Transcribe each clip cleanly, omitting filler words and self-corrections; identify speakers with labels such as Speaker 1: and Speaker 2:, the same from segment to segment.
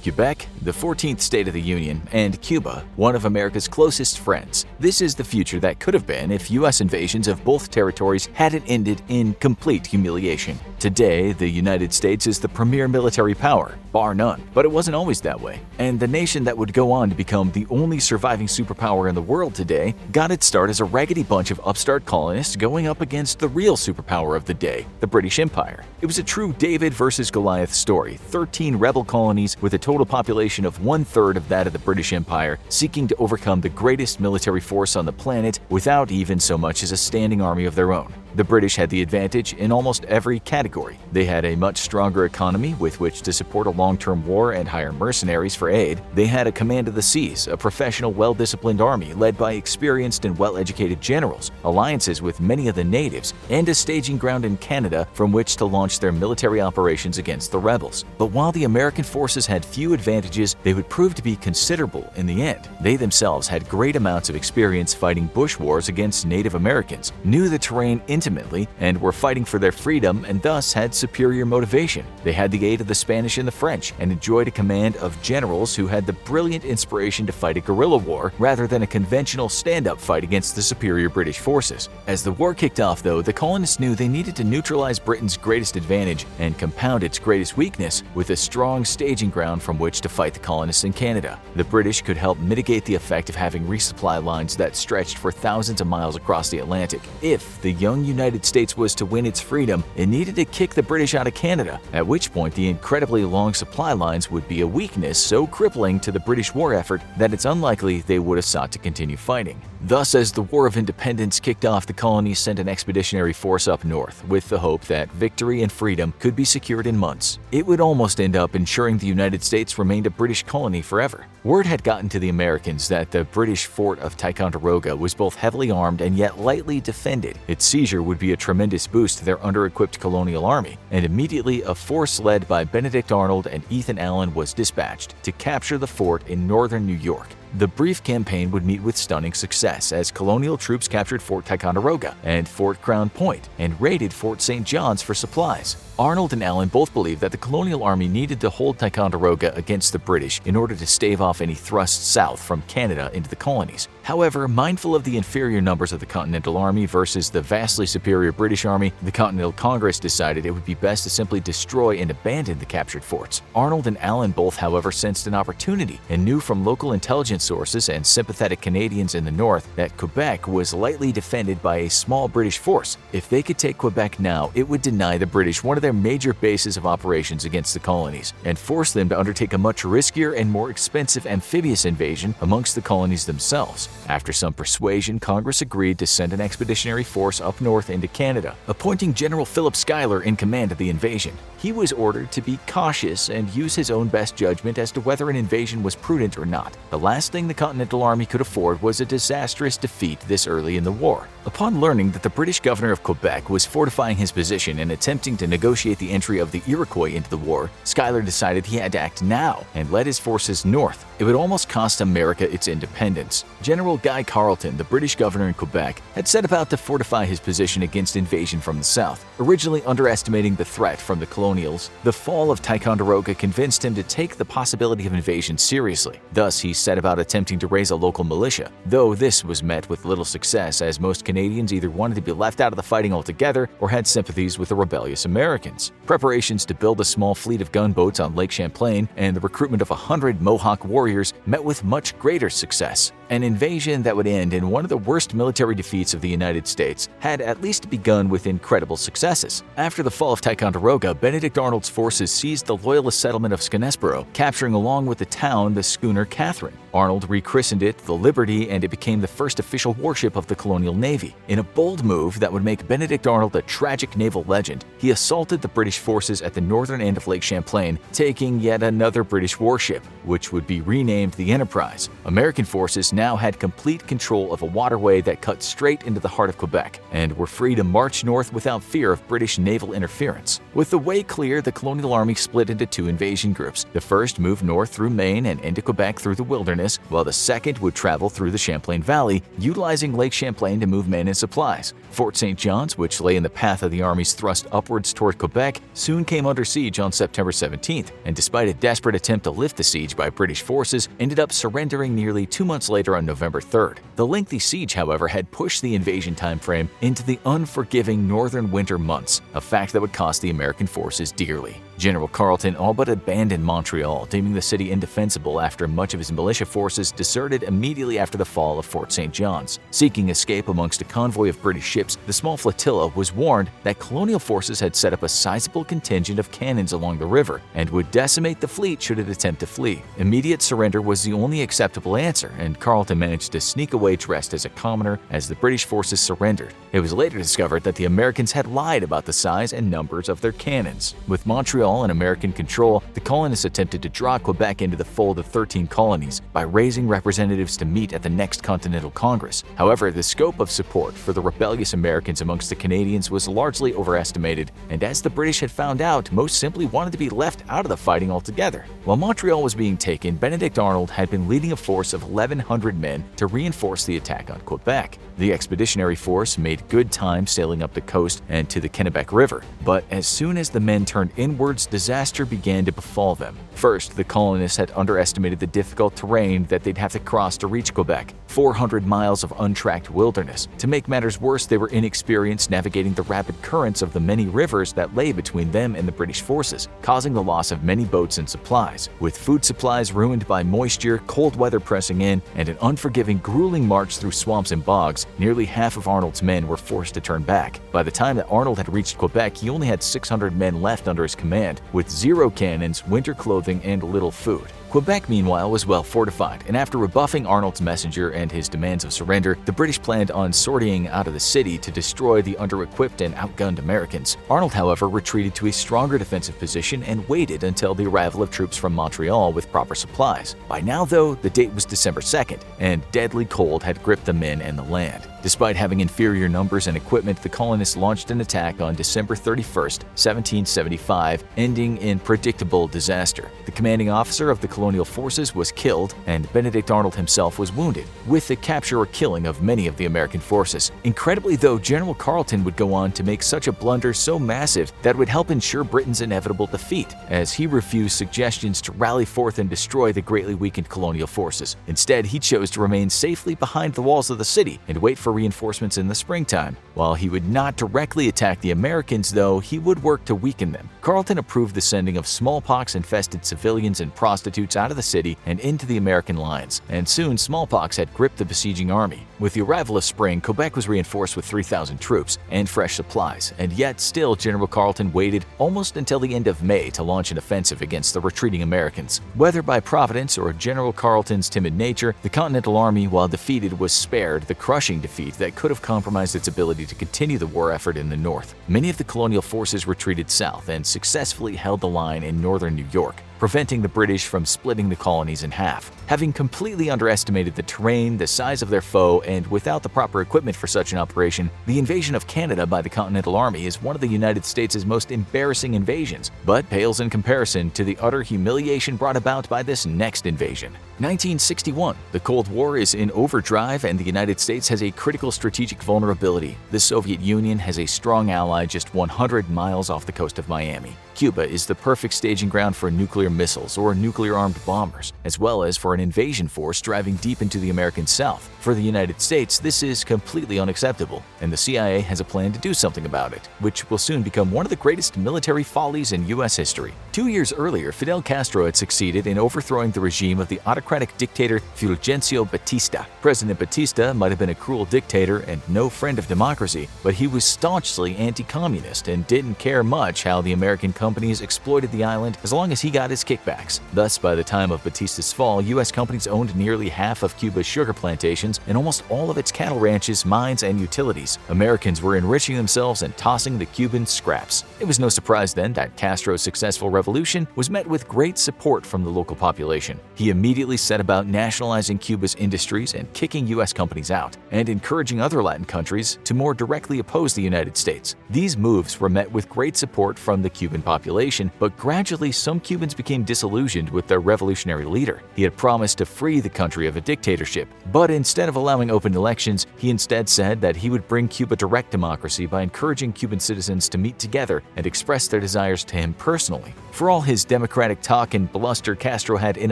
Speaker 1: Quebec, the 14th state of the Union, and Cuba, one of America's closest friends. This is the future that could have been if U.S. invasions of both territories hadn't ended in complete humiliation. Today, the United States is the premier military power, bar none, but it wasn't always that way. And the nation that would go on to become the only surviving superpower in the world today got its start as a raggedy bunch of upstart colonists going up against the real superpower of the day, the British Empire. It was a true David versus Goliath story, 13 rebel colonies with a total population of 1/3 of that of the British Empire, seeking to overcome the greatest military force on the planet without even so much as a standing army of their own. The British had the advantage in almost every category. They had a much stronger economy with which to support a long-term war and hire mercenaries for aid. They had a command of the seas, a professional, well-disciplined army led by experienced and well-educated generals, alliances with many of the natives, and a staging ground in Canada from which to launch their military operations against the rebels. But while the American forces had few advantages, they would prove to be considerable in the end. They themselves had great amounts of experience fighting bush wars against Native Americans, knew the terrain intimately, and were fighting for their freedom and thus had superior motivation. They had the aid of the Spanish and the French and enjoyed a command of generals who had the brilliant inspiration to fight a guerrilla war rather than a conventional stand-up fight against the superior British forces. As the war kicked off, though, the colonists knew they needed to neutralize Britain's greatest advantage and compound its greatest weakness with a strong staging ground from which to fight the colonists in Canada. The British could help mitigate the effect of having resupply lines that stretched for thousands of miles across the Atlantic. If the young United States was to win its freedom, it needed to kick the British out of Canada, at which point the incredibly long supply lines would be a weakness so crippling to the British war effort that it's unlikely they would have sought to continue fighting. Thus, as the War of Independence kicked off, the colonies sent an expeditionary force up north with the hope that victory and freedom could be secured in months. It would almost end up ensuring the United States remained a British colony forever. Word had gotten to the Americans that the British fort of Ticonderoga was both heavily armed and yet lightly defended. Its seizure would be a tremendous boost to their under-equipped colonial army, and immediately a force led by Benedict Arnold and Ethan Allen was dispatched to capture the fort in northern New York. The brief campaign would meet with stunning success as colonial troops captured Fort Ticonderoga and Fort Crown Point and raided Fort St. John's for supplies. Arnold and Allen both believed that the colonial army needed to hold Ticonderoga against the British in order to stave off any thrusts south from Canada into the colonies. However, mindful of the inferior numbers of the Continental Army versus the vastly superior British Army, the Continental Congress decided it would be best to simply destroy and abandon the captured forts. Arnold and Allen both, however, sensed an opportunity and knew from local intelligence sources and sympathetic Canadians in the north that Quebec was lightly defended by a small British force. If they could take Quebec now, it would deny the British one of their major bases of operations against the colonies and force them to undertake a much riskier and more expensive amphibious invasion amongst the colonies themselves. After some persuasion, Congress agreed to send an expeditionary force up north into Canada, appointing General Philip Schuyler in command of the invasion. He was ordered to be cautious and use his own best judgment as to whether an invasion was prudent or not. The last thing the Continental Army could afford was a disastrous defeat this early in the war. Upon learning that the British governor of Quebec was fortifying his position and attempting to negotiate the entry of the Iroquois into the war, Schuyler decided he had to act now and led his forces north. It would almost cost America its independence. General Guy Carleton, the British governor in Quebec, had set about to fortify his position against invasion from the south. Originally underestimating the threat from the colonials, the fall of Ticonderoga convinced him to take the possibility of invasion seriously. Thus, he set about attempting to raise a local militia, though this was met with little success as most Canadians either wanted to be left out of the fighting altogether or had sympathies with the rebellious Americans. Preparations to build a small fleet of gunboats on Lake Champlain and the recruitment of 100 Mohawk warriors met with much greater success. An invasion that would end in one of the worst military defeats of the United States had at least begun with incredible successes. After the fall of Ticonderoga, Benedict Arnold's forces seized the loyalist settlement of Skenesborough, capturing along with the town the schooner Catherine. Arnold rechristened it the Liberty, and it became the first official warship of the colonial navy. In a bold move that would make Benedict Arnold a tragic naval legend, he assaulted the British forces at the northern end of Lake Champlain, taking yet another British warship, which would be renamed the Enterprise. American forces now had complete control of a waterway that cut straight into the heart of Quebec and were free to march north without fear of British naval interference. With the way clear, the colonial army split into two invasion groups. The first moved north through Maine and into Quebec through the wilderness, while the second would travel through the Champlain Valley, utilizing Lake Champlain to move men and supplies. Fort St. John's, which lay in the path of the army's thrust upwards toward Quebec, soon came under siege on September 17th, and despite a desperate attempt to lift the siege by British forces, ended up surrendering nearly 2 months later on November 3rd. The lengthy siege, however, had pushed the invasion timeframe into the unforgiving northern winter months, a fact that would cost the American forces dearly. General Carleton all but abandoned Montreal, deeming the city indefensible after much of his militia forces deserted immediately after the fall of Fort St. John's. Seeking escape amongst a convoy of British ships, the small flotilla was warned that colonial forces had set up a sizable contingent of cannons along the river and would decimate the fleet should it attempt to flee. Immediate surrender was the only acceptable answer, and Carleton managed to sneak away dressed as a commoner as the British forces surrendered. It was later discovered that the Americans had lied about the size and numbers of their cannons. With Montreal in American control, the colonists attempted to draw Quebec into the fold of 13 colonies by raising representatives to meet at the next Continental Congress. However, the scope of support for the rebellious Americans amongst the Canadians was largely overestimated, and as the British had found out, most simply wanted to be left out of the fighting altogether. While Montreal was being taken, Benedict Arnold had been leading a force of 1,100 men to reinforce the attack on Quebec. The expeditionary force made good time sailing up the coast and to the Kennebec River, but as soon as the men turned inwards, disaster began to befall them. First, the colonists had underestimated the difficult terrain that they'd have to cross to reach Quebec, 400 miles of untracked wilderness. To make matters worse, they were inexperienced navigating the rapid currents of the many rivers that lay between them and the British forces, causing the loss of many boats and supplies. With food supplies ruined by moisture, cold weather pressing in, and an unforgiving, grueling march through swamps and bogs, nearly half of Arnold's men were forced to turn back. By the time that Arnold had reached Quebec, he only had 600 men left under his command, with 0 cannons, winter clothing, and little food. Quebec, meanwhile, was well fortified, and after rebuffing Arnold's messenger and his demands of surrender, the British planned on sortying out of the city to destroy the under-equipped and outgunned Americans. Arnold, however, retreated to a stronger defensive position and waited until the arrival of troops from Montreal with proper supplies. By now, though, the date was December 2nd, and deadly cold had gripped the men and the land. Despite having inferior numbers and equipment, the colonists launched an attack on December 31st, 1775, ending in predictable disaster. The commanding officer of the colonial forces was killed, and Benedict Arnold himself was wounded, with the capture or killing of many of the American forces. Incredibly, though, General Carleton would go on to make such a blunder so massive that it would help ensure Britain's inevitable defeat, as he refused suggestions to rally forth and destroy the greatly weakened colonial forces. Instead, he chose to remain safely behind the walls of the city and wait for reinforcements in the springtime. While he would not directly attack the Americans, though, he would work to weaken them. Carleton approved the sending of smallpox-infested civilians and prostitutes out of the city and into the American lines, and soon smallpox had gripped the besieging army. With the arrival of spring, Quebec was reinforced with 3,000 troops and fresh supplies, and yet still General Carleton waited almost until the end of May to launch an offensive against the retreating Americans. Whether by providence or General Carleton's timid nature, the Continental Army, while defeated, was spared the crushing defeat that could have compromised its ability to continue the war effort in the north. Many of the colonial forces retreated south and successfully held the line in northern New York, preventing the British from splitting the colonies in half. Having completely underestimated the terrain, the size of their foe, and without the proper equipment for such an operation, the invasion of Canada by the Continental Army is one of the United States' most embarrassing invasions, but pales in comparison to the utter humiliation brought about by this next invasion. 1961. The Cold War is in overdrive, and the United States has a critical strategic vulnerability. The Soviet Union has a strong ally just 100 miles off the coast of Miami. Cuba is the perfect staging ground for nuclear missiles or nuclear-armed bombers, as well as for an invasion force driving deep into the American South. For the United States, this is completely unacceptable, and the CIA has a plan to do something about it, which will soon become one of the greatest military follies in U.S. history. 2 years earlier, Fidel Castro had succeeded in overthrowing the regime of the autocratic dictator Fulgencio Batista. President Batista might have been a cruel dictator and no friend of democracy, but he was staunchly anti-communist and didn't care much how the American company companies exploited the island as long as he got his kickbacks. Thus, by the time of Batista's fall, U.S. companies owned nearly half of Cuba's sugar plantations and almost all of its cattle ranches, mines, and utilities. Americans were enriching themselves and tossing the Cubans scraps. It was no surprise then that Castro's successful revolution was met with great support from the local population. He immediately set about nationalizing Cuba's industries and kicking U.S. companies out, and encouraging other Latin countries to more directly oppose the United States. These moves were met with great support from the Cuban population, but gradually some Cubans became disillusioned with their revolutionary leader. He had promised to free the country of a dictatorship, but instead of allowing open elections, he instead said that he would bring Cuba direct democracy by encouraging Cuban citizens to meet together and express their desires to him personally. For all his democratic talk and bluster, Castro had in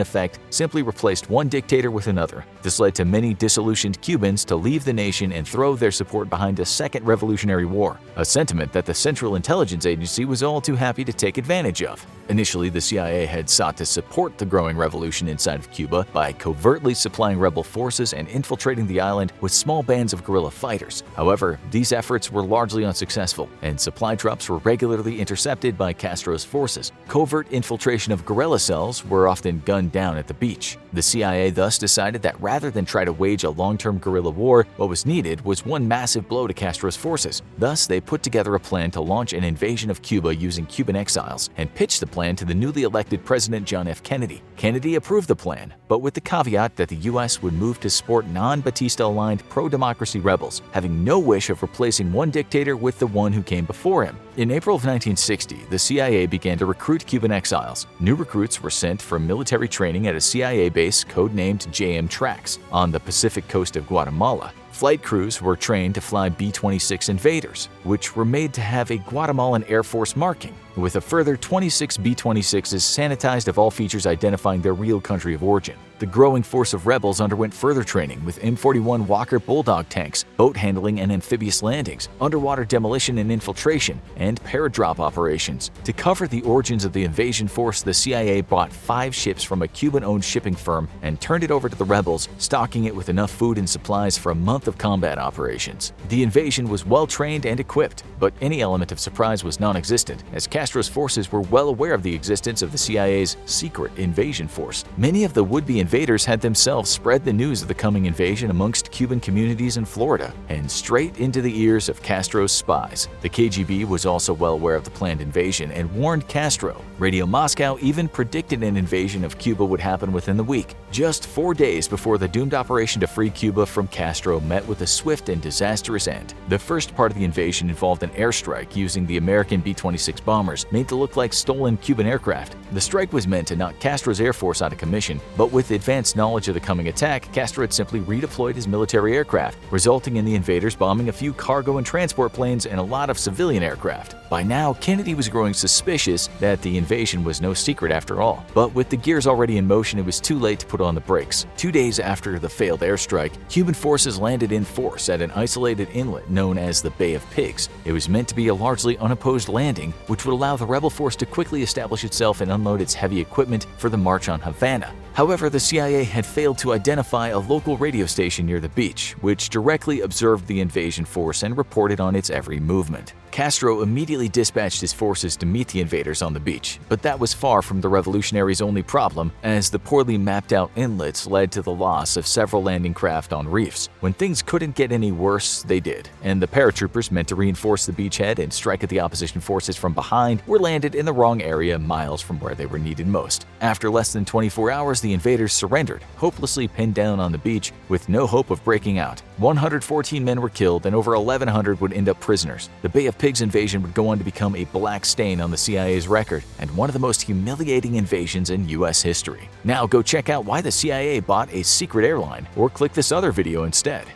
Speaker 1: effect simply replaced one dictator with another. This led to many disillusioned Cubans to leave the nation and throw their support behind a second revolutionary war, a sentiment that the Central Intelligence Agency was all too happy to take advantage of. Initially, the CIA had sought to support the growing revolution inside of Cuba by covertly supplying rebel forces and infiltrating the island with small bands of guerrilla fighters. However, these efforts were largely unsuccessful, and supply drops were regularly intercepted by Castro's forces. Covert infiltration of guerrilla cells were often gunned down at the beach. The CIA thus decided that rather than try to wage a long-term guerrilla war, what was needed was one massive blow to Castro's forces. Thus, they put together a plan to launch an invasion of Cuba using Cuban exiles and pitched the plan to the newly elected President John F. Kennedy. Kennedy approved the plan, but with the caveat that the U.S. would move to support non-Batista-aligned pro-democracy rebels, having no wish of replacing one dictator with the one who came before him. In April of 1960, the CIA began to recruit Cuban exiles. New recruits were sent for military training at a CIA base codenamed JM Trax on the Pacific coast of Guatemala. Flight crews were trained to fly B-26 Invaders, which were made to have a Guatemalan Air Force marking, with a further 26 B-26s sanitized of all features identifying their real country of origin. The growing force of rebels underwent further training with M41 Walker Bulldog tanks, boat handling and amphibious landings, underwater demolition and infiltration, and paradrop operations. To cover the origins of the invasion force, the CIA bought 5 ships from a Cuban-owned shipping firm and turned it over to the rebels, stocking it with enough food and supplies for a month of combat operations. The invasion was well-trained and equipped, but any element of surprise was non-existent, as Castro's forces were well aware of the existence of the CIA's secret invasion force. Many of the would-be invaders had themselves spread the news of the coming invasion amongst Cuban communities in Florida, and straight into the ears of Castro's spies. The KGB was also well aware of the planned invasion and warned Castro. Radio Moscow even predicted an invasion of Cuba would happen within the week, just 4 days before the doomed operation to free Cuba from Castro met with a swift and disastrous end. The first part of the invasion involved an airstrike using the American B-26 bombers made to look like stolen Cuban aircraft. The strike was meant to knock Castro's Air Force out of commission, but with advanced knowledge of the coming attack, Castro had simply redeployed his military aircraft, resulting in the invaders bombing a few cargo and transport planes and a lot of civilian aircraft. By now, Kennedy was growing suspicious that the invasion was no secret after all, but with the gears already in motion, it was too late to put on the brakes. 2 days after the failed airstrike, Cuban forces landed in force at an isolated inlet known as the Bay of Pigs. It was meant to be a largely unopposed landing, which would allow the rebel force to quickly establish itself and unload its heavy equipment for the march on Havana. However, the CIA had failed to identify a local radio station near the beach, which directly observed the invasion force and reported on its every movement. Castro immediately dispatched his forces to meet the invaders on the beach, but that was far from the revolutionaries' only problem, as the poorly mapped out inlets led to the loss of several landing craft on reefs. When things couldn't get any worse, they did, and the paratroopers meant to reinforce the beachhead and strike at the opposition forces from behind were landed in the wrong area miles from where they were needed most. After less than 24 hours, the invaders surrendered, hopelessly pinned down on the beach with no hope of breaking out. 114 men were killed and over 1,100 would end up prisoners. The Bay of Pigs invasion would go on to become a black stain on the CIA's record and one of the most humiliating invasions in U.S. history. Now go check out why the CIA bought a secret airline, or click this other video instead.